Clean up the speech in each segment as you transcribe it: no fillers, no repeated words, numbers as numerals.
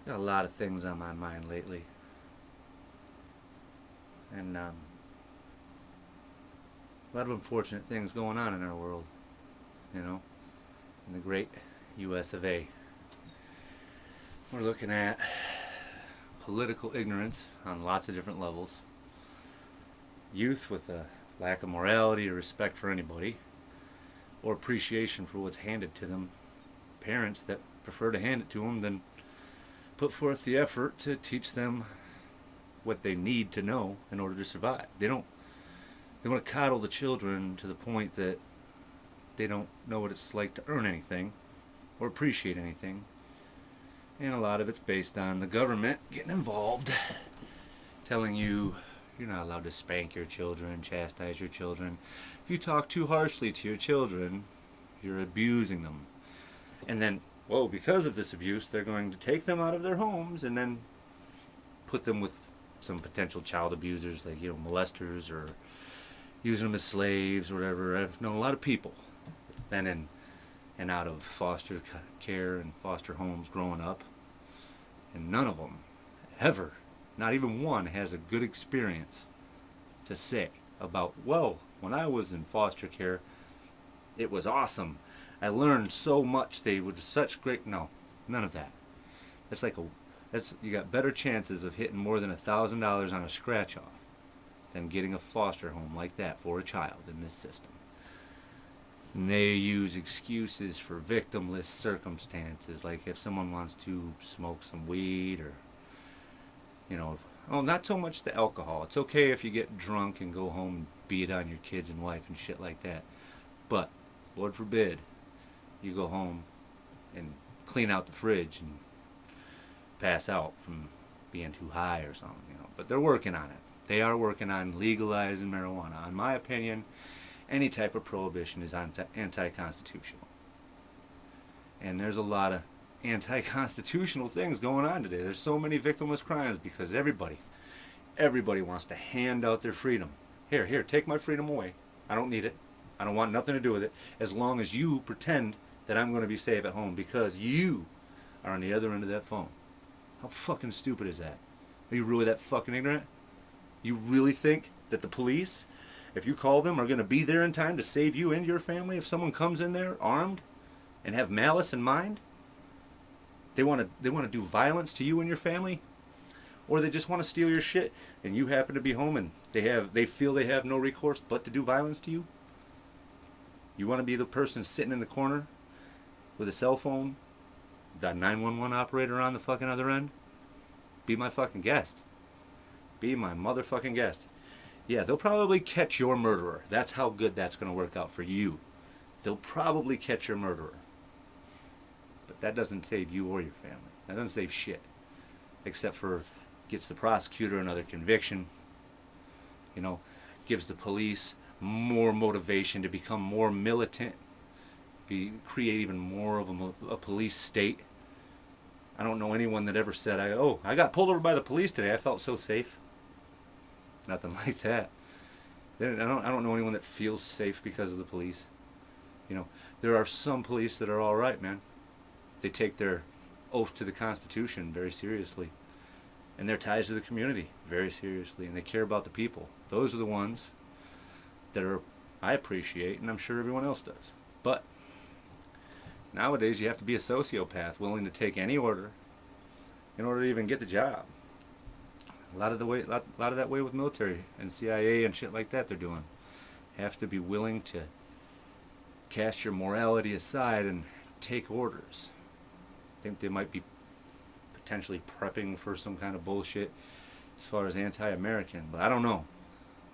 Got a lot of things on my mind lately, and a lot of unfortunate things going on in our world. You know, in the great U.S. of A. We're looking at political ignorance on lots of different levels. Youth with a lack of morality or respect for anybody, or appreciation for what's handed to them. Parents that prefer to hand it to them than put forth the effort to teach them what they need to know in order to survive. They don't. They want to coddle the children to the point that they don't know what it's like to earn anything or appreciate anything. And a lot of it's based on the government getting involved, telling you you're not allowed to spank your children, chastise your children. If you talk too harshly to your children, you're abusing them. And then, whoa, because of this abuse, they're going to take them out of their homes and then put them with some potential child abusers, like, molesters or using them as slaves or whatever. I've known a lot of people been in and out of foster care and foster homes growing up, and none of them ever, not even one, has a good experience to say about, well, when I was in foster care, it was awesome. I learned so much. They were such great. No, none of that. That's like a. That's you got better chances of hitting more than $1,000 on a scratch off than getting a foster home like that for a child in this system. And they use excuses for victimless circumstances, like if someone wants to smoke some weed or, not so much the alcohol. It's okay if you get drunk and go home and beat on your kids and wife and shit like that. But, Lord forbid, you go home and clean out the fridge and pass out from being too high or something. But they're working on it. They are working on legalizing marijuana. In my opinion, any type of prohibition is anti-constitutional. And there's a lot of anti-constitutional things going on today. There's so many victimless crimes because everybody wants to hand out their freedom. Here, take my freedom away. I don't need it. I don't want nothing to do with it as long as you pretend that I'm going to be safe at home because you are on the other end of that phone. How fucking stupid is that? Are you really that fucking ignorant? You really think that the police, if you call them, are going to be there in time to save you and your family if someone comes in there armed and have malice in mind? They want to do violence to you and your family, or they just want to steal your shit and you happen to be home and they feel they have no recourse but to do violence to you? You want to be the person sitting in the corner with a cell phone, that 911 operator on the fucking other end? Be my fucking guest. Be my motherfucking guest. Yeah, they'll probably catch your murderer. That's how good that's going to work out for you. They'll probably catch your murderer. But that doesn't save you or your family. That doesn't save shit. Except for gets the prosecutor another conviction. Gives the police more motivation to become more militant. Create even more of a police state. I don't know anyone that ever said, I got pulled over by the police today. I felt so safe. Nothing like that. I don't know anyone that feels safe because of the police. There are some police that are all right, man. They take their oath to the Constitution very seriously, and their ties to the community very seriously, and they care about the people. Those are the ones that I appreciate, and I'm sure everyone else does. But nowadays, you have to be a sociopath willing to take any order in order to even get the job. A lot of that way with military and CIA and shit like that they're doing. Have to be willing to cast your morality aside and take orders. I think they might be potentially prepping for some kind of bullshit as far as anti-American, but I don't know.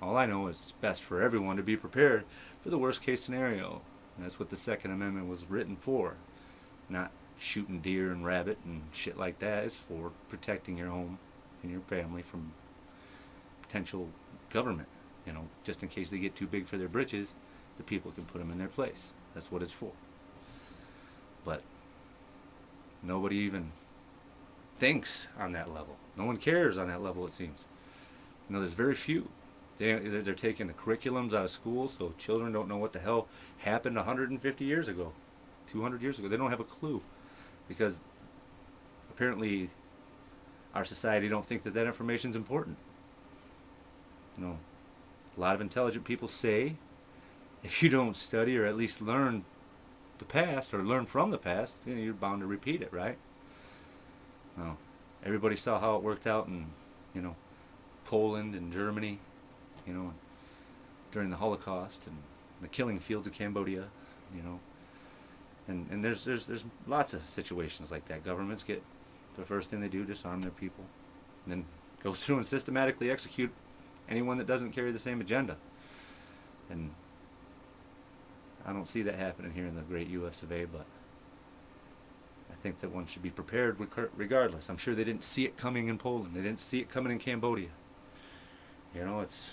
All I know is it's best for everyone to be prepared for the worst case scenario. And that's what the Second Amendment was written for. Not shooting deer and rabbit and shit like that. It's for protecting your home and your family from potential government. Just in case they get too big for their britches, the people can put them in their place. That's what it's for. But nobody even thinks on that level. No one cares on that level, it seems. There's very few. They're taking the curriculums out of school, so children don't know what the hell happened 150 years ago, 200 years ago. They don't have a clue because apparently our society don't think that that information is important. You know, a lot of intelligent people say if you don't study or at least learn the past or learn from the past, you know, you're bound to repeat it, right? Well, everybody saw how it worked out in, you know, Poland and Germany, you know, during the Holocaust and the killing fields of Cambodia, you know. And there's lots of situations like that. Governments get, the first thing they do, disarm their people, and then go through and systematically execute anyone that doesn't carry the same agenda. And I don't see that happening here in the great US of A, but I think that one should be prepared regardless. I'm sure they didn't see it coming in Poland. They didn't see it coming in Cambodia. You know, it's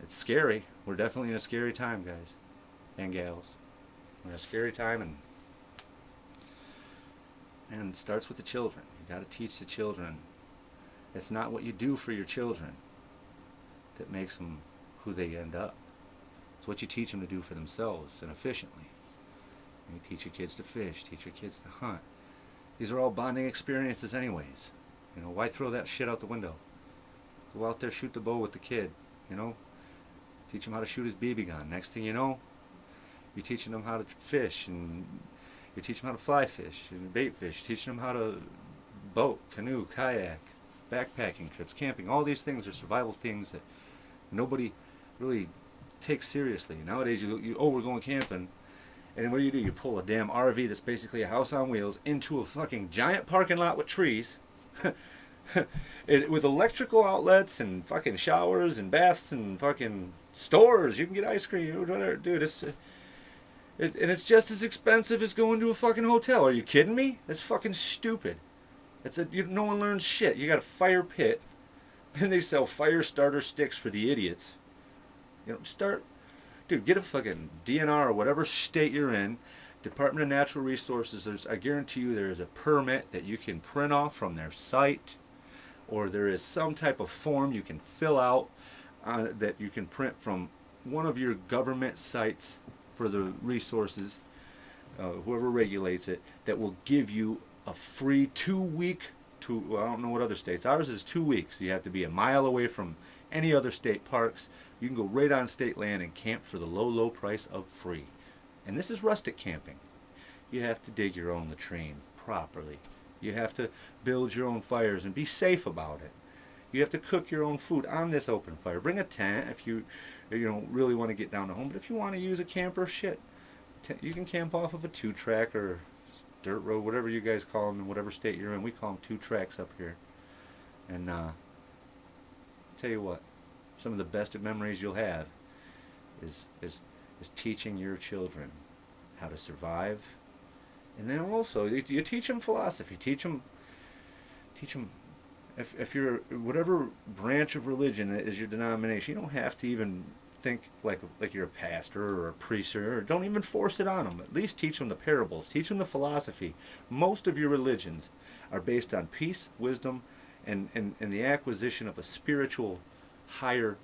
scary. We're definitely in a scary time, guys and gals. We're in a scary time, and it starts with the children. You got to teach the children. It's not what you do for your children that makes them who they end up. It's what you teach them to do for themselves and efficiently. And you teach your kids to fish, teach your kids to hunt. These are all bonding experiences anyways. You know, why throw that shit out the window? Go out there, shoot the bow with the kid, you know? Teach him how to shoot his BB gun. Next thing you know, you're teaching them how to fish, and you're teaching them how to fly fish and bait fish, teaching them how to boat, canoe, kayak, backpacking trips, camping. All these things are survival things that nobody really takes seriously. Nowadays, we're going camping, and what do? You pull a damn RV that's basically a house on wheels into a fucking giant parking lot with trees, with electrical outlets and fucking showers and baths and fucking stores. You can get ice cream, whatever, dude. And it's just as expensive as going to a fucking hotel. Are you kidding me? That's fucking stupid. No one learns shit. You got a fire pit, and they sell fire starter sticks for the idiots. You know, dude, get a fucking DNR or whatever state you're in, Department of Natural Resources. I guarantee you there is a permit that you can print off from their site, or there is some type of form you can fill out that you can print from one of your government sites for the resources, whoever regulates it, that will give you a free 2-week, I don't know what other states, ours is 2 weeks. You have to be a mile away from any other state parks. You can go right on state land and camp for the low price of free. And this is rustic camping. You have to dig your own latrine properly. You have to build your own fires and be safe about it. You have to cook your own food on this open fire. Bring a tent if you don't really want to get down to home. But if you want to use a camper, shit, you can camp off of a 2-track or dirt road, whatever you guys call them in whatever state you're in. We call them 2 tracks up here. And tell you what, some of the best memories you'll have is teaching your children how to survive. And then also you teach them philosophy. Teach them if you're whatever branch of religion is your denomination, you don't have to even think like you're a pastor or a priest, or don't even force it on them. At least teach them the parables, teach them the philosophy. Most of your religions are based on peace, wisdom, and the acquisition of a spiritual higher,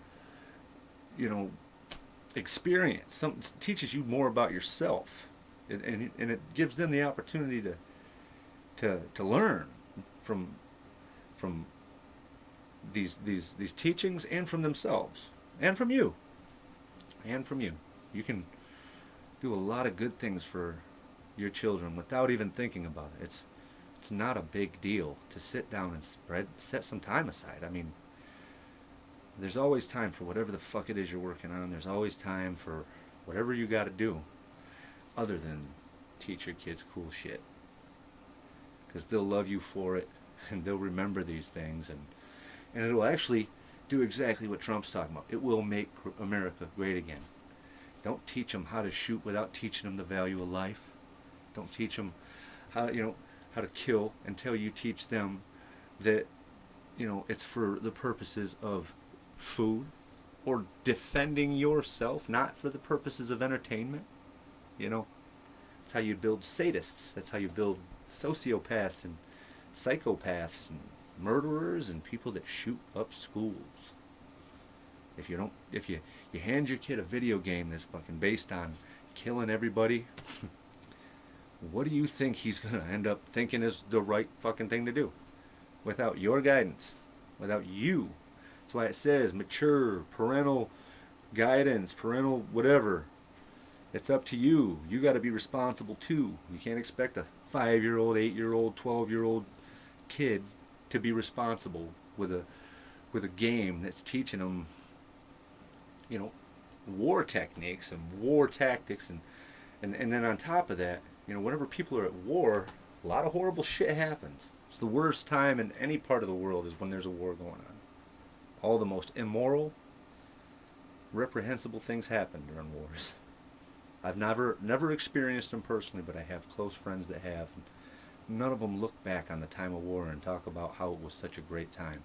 experience. Something teaches you more about yourself, and it gives them the opportunity to learn from these teachings, and from themselves, and from you. You can do a lot of good things for your children without even thinking about it. It's not a big deal to sit down and set some time aside. I mean, there's always time for whatever the fuck it is you're working on. There's always time for whatever you got to do, other than teach your kids cool shit, because they'll love you for it, and they'll remember these things, and it'll actually do exactly what Trump's talking about. It will make America great again. Don't teach them how to shoot without teaching them the value of life. Don't teach them how to kill until you teach them that it's for the purposes of food or defending yourself, not for the purposes of entertainment. That's how you build sadists. That's how you build sociopaths and psychopaths and murderers and people that shoot up schools. If you hand your kid a video game that's fucking based on killing everybody, what do you think he's going to end up thinking is the right fucking thing to do? Without your guidance, without you. That's why it says mature, parental guidance, parental whatever. It's up to you. You got to be responsible too. You can't expect a 5-year-old, 8-year-old, 12-year-old kid to be responsible with a game that's teaching them, you know, war techniques and war tactics, and then on top of that, you know, whenever people are at war, a lot of horrible shit happens. It's the worst time in any part of the world is when there's a war going on. All the most immoral, reprehensible things happen during wars. I've never experienced them personally, but I have close friends that have. None of them look back on the time of war and talk about how it was such a great time.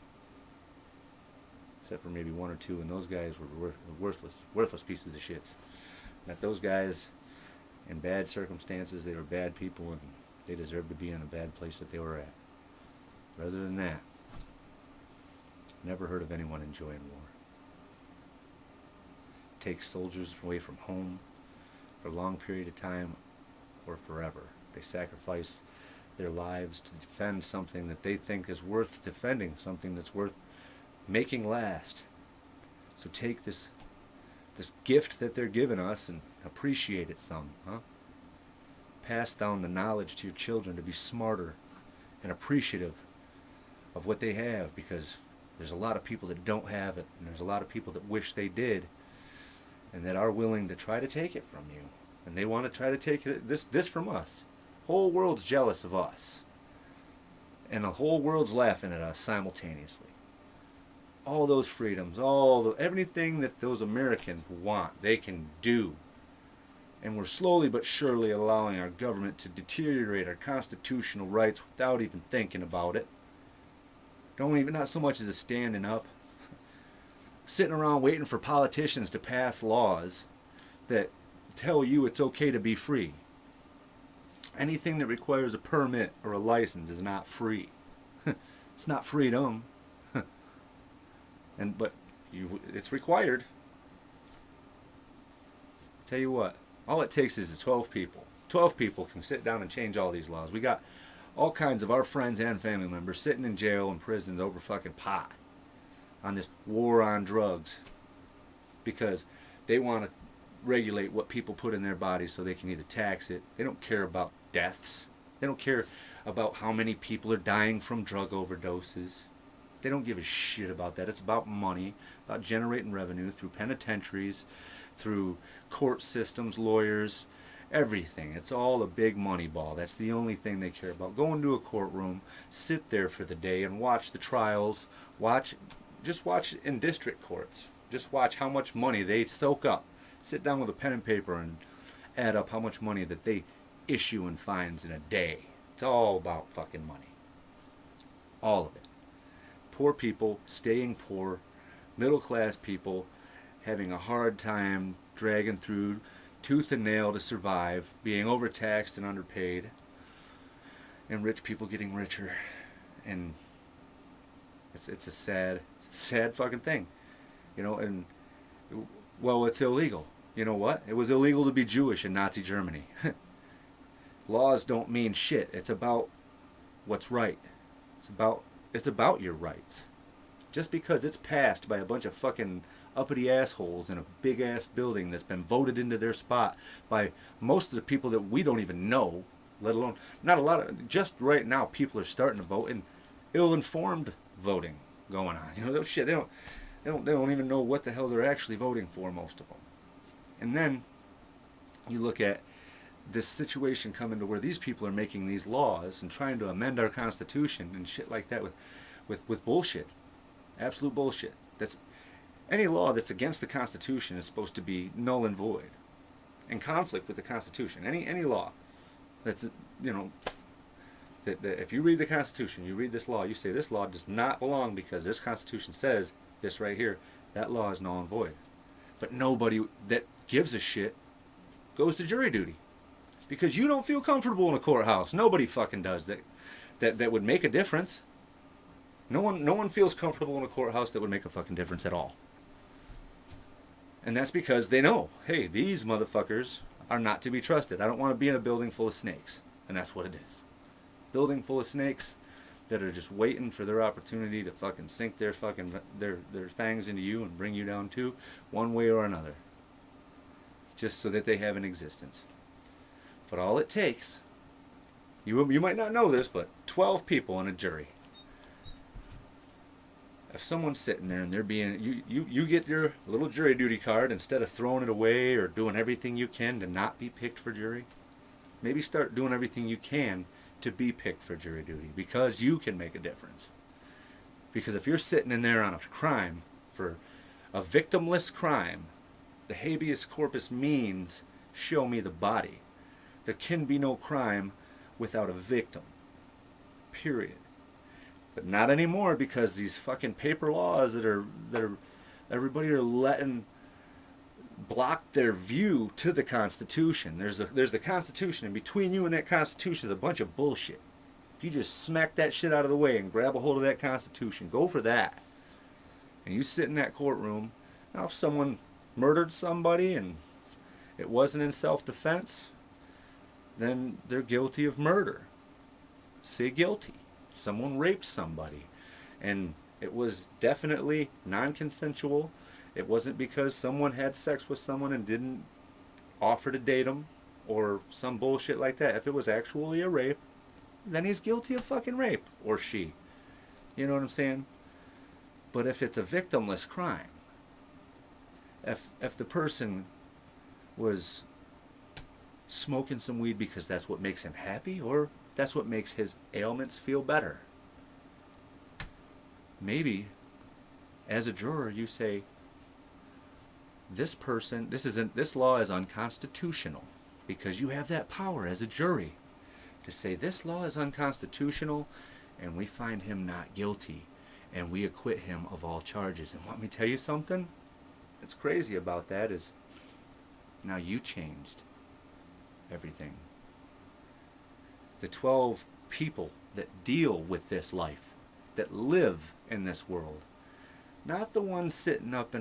Except for maybe one or two, and those guys were worthless pieces of shits. That those guys, in bad circumstances, they were bad people, and they deserved to be in a bad place that they were at. But other than that, never heard of anyone enjoying war. Takes soldiers away from home for a long period of time or forever. They sacrifice their lives to defend something that they think is worth defending, something that's worth making last. So take this gift that they're giving us and appreciate it some, huh? Pass down the knowledge to your children to be smarter and appreciative of what they have, because there's a lot of people that don't have it, and there's a lot of people that wish they did, and that are willing to try to take it from you, and they want to try to take this from us. Whole world's jealous of us, and the whole world's laughing at us simultaneously. All those freedoms, everything that those Americans want, they can do. And we're slowly but surely allowing our government to deteriorate our constitutional rights without even thinking about it. Not so much as a standing up. Sitting around waiting for politicians to pass laws that tell you it's okay to be free. Anything that requires a permit or a license is not free. It's not freedom. But it's required. Tell you what, all it takes is 12 people. 12 people can sit down and change all these laws. We got all kinds of our friends and family members sitting in jail and prisons over fucking pot on this war on drugs because they want to regulate what people put in their bodies so they can either tax it. They don't care about deaths. They don't care about how many people are dying from drug overdoses. They don't give a shit about that. It's about money, about generating revenue through penitentiaries, through court systems, lawyers, everything. It's all a big money ball. That's the only thing they care about. Go into a courtroom, sit there for the day and watch the trials. Just watch in district courts. Just watch how much money they soak up. Sit down with a pen and paper and add up how much money that they issue in fines in a day. It's all about fucking money. All of it. Poor people staying poor, middle class people having a hard time dragging through tooth and nail to survive, being overtaxed and underpaid, and rich people getting richer. And it's a sad fucking thing, you know. And well, it's illegal. You know what? It was illegal to be Jewish in Nazi Germany. Laws don't mean shit. It's about what's right. It's about your rights. Just because it's passed by a bunch of fucking uppity assholes in a big ass building that's been voted into their spot by most of the people that we don't even know, let alone not a lot of, just right now people are starting to vote, and ill-informed voting going on. You know, those shit, they don't even know what the hell they're actually voting for, most of them. And then you look at this situation coming to where these people are making these laws and trying to amend our Constitution and shit like that with bullshit. Absolute bullshit. That's any law that's against the Constitution is supposed to be null and void, in conflict with the Constitution. Any law that's, you know, that if you read the Constitution, you read this law, you say this law does not belong because this Constitution says this right here, that law is null and void. But nobody that gives a shit goes to jury duty because you don't feel comfortable in a courthouse. Nobody fucking does that would make a difference. No one feels comfortable in a courthouse that would make a fucking difference at all. And that's because they know, hey, these motherfuckers are not to be trusted. I don't want to be in a building full of snakes, and that's what it is. Building full of snakes that are just waiting for their opportunity to fucking sink their fangs into you and bring you down too, one way or another, just so that they have an existence. But all it takes, you might not know this, but 12 people in a jury. If someone's sitting there and they're being, you get your little jury duty card, instead of throwing it away or doing everything you can to not be picked for jury, maybe start doing everything you can to be picked for jury duty, because you can make a difference. Because if you're sitting in there on a crime, for a victimless crime, the habeas corpus means show me the body. There can be no crime without a victim. Period. But not anymore, because these fucking paper laws that are everybody are letting block their view to the Constitution. There's the Constitution, and between you and that Constitution is a bunch of bullshit. If you just smack that shit out of the way and grab a hold of that Constitution, go for that. And you sit in that courtroom. Now, if someone murdered somebody and it wasn't in self-defense, then they're guilty of murder. Say guilty. Someone raped somebody, and it was definitely non-consensual. It wasn't because someone had sex with someone and didn't offer to date them or some bullshit like that. If it was actually a rape, then he's guilty of fucking rape, or she. You know what I'm saying? But if it's a victimless crime, if the person was smoking some weed because that's what makes him happy, or that's what makes his ailments feel better, maybe as a juror you say, this law is unconstitutional, because you have that power as a jury to say this law is unconstitutional, and we find him not guilty and we acquit him of all charges. And let me tell you something that's crazy about that is, now you changed everything. The 12 people that deal with this life, that live in this world, not the ones sitting up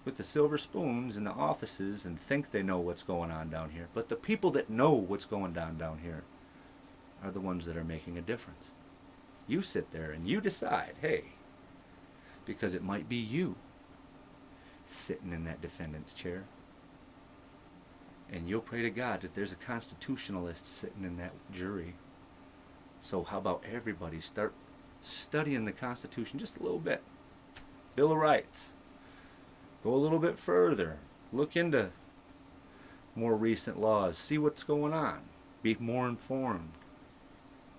with the silver spoons in the offices and think they know what's going on down here, but the people that know what's going down here are the ones that are making a difference. You sit there and you decide, hey, because it might be you sitting in that defendant's chair, and you'll pray to God that there's a constitutionalist sitting in that jury. So how about everybody start studying the Constitution just a little bit? Bill of Rights. Go a little bit further. Look into more recent laws. See what's going on. Be more informed.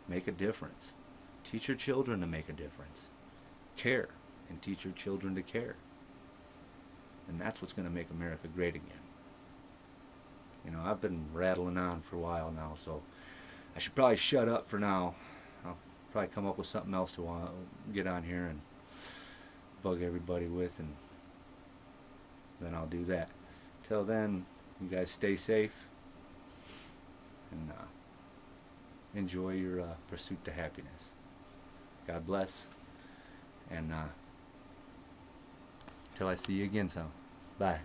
Make a difference. Teach your children to make a difference. Care, and teach your children to care. And that's what's going to make America great again. You know, I've been rattling on for a while now, so I should probably shut up for now. I'll probably come up with something else to want to get on here and bug everybody with, and then I'll do that. Till then, you guys stay safe and enjoy your pursuit to happiness. God bless, and till I see you again, so bye.